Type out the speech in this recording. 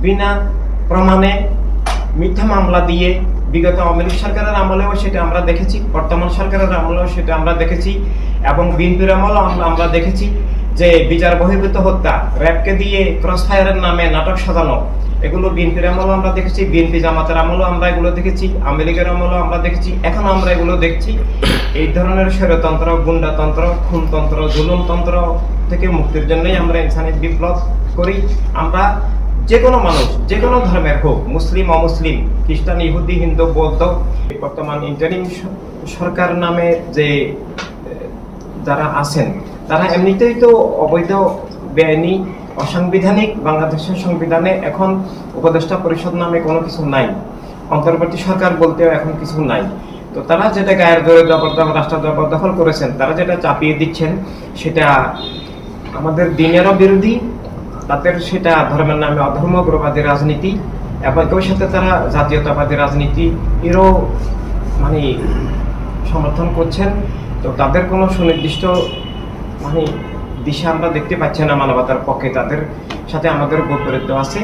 বিনা প্রমাণে মিথ্যা মামলা দিয়ে বিগত আওয়ামী লীগ সরকারের আমলেও সেটা আমরা দেখেছি, বর্তমান সরকারের আমলেও সেটা আমরা দেখেছি, এবং বিএনপির আমলেও আমরা দেখেছি যে বিচার বহির্ভূত হত্যা, র্যাবকে দিয়ে ক্রসফায়ারের নামে নাটক সাজানো, এগুলো বিএনপির আমলেও আমরা দেখেছি, বিএনপি জামাতের আমলেও আমরা এগুলো দেখেছি, আওয়ামী লীগের আমলেও আমরা দেখেছি, এখন আমরা এগুলো দেখছি। এই ধরনের স্বৈরতন্ত্র, গুন্ডাতন্ত্র, খুনতন্ত্র, জুলুমতন্ত্র থেকে মুক্তির জন্যই আমরা ইনসানি বিপ্লব করি। আমরা যে কোনো মানুষ, যে কোনো ধর্মের হোক, মুসলিম অমুসলিম, খ্রিস্টান, ইহুদি, হিন্দু, বৌদ্ধ, বর্তমান ইন্টারিম সরকার নামে যে যারা আছেন তারা এমনিতেই তো অবৈধ, বেআইনি, অসাংবিধানিক। বাংলাদেশের সংবিধানে এখন উপদেষ্টা পরিষদ নামে কোনো কিছু নাই, অন্তর্বর্তী সরকার বলতেও এখন কিছু নাই। তো তারা যেটা গায়ের জোরে রাষ্ট্র জবরদখল করেছেন, তারা যেটা চাপিয়ে দিচ্ছেন, সেটা আমাদের দিনেরও বিরোধী, তাদের সেটা ধর্মের নামে অধর্ম, উগ্রবাদী রাজনীতি, এবং একই সাথে তারা জাতীয়তাবাদী রাজনীতি এরও মানে সমর্থন করছেন। তো তাদের কোনো সুনির্দিষ্ট দিশা আমরা দেখতে পাচ্ছি না মানবতার পক্ষে, তাদের সাথে আমাদের বৈপরীত্য আছে।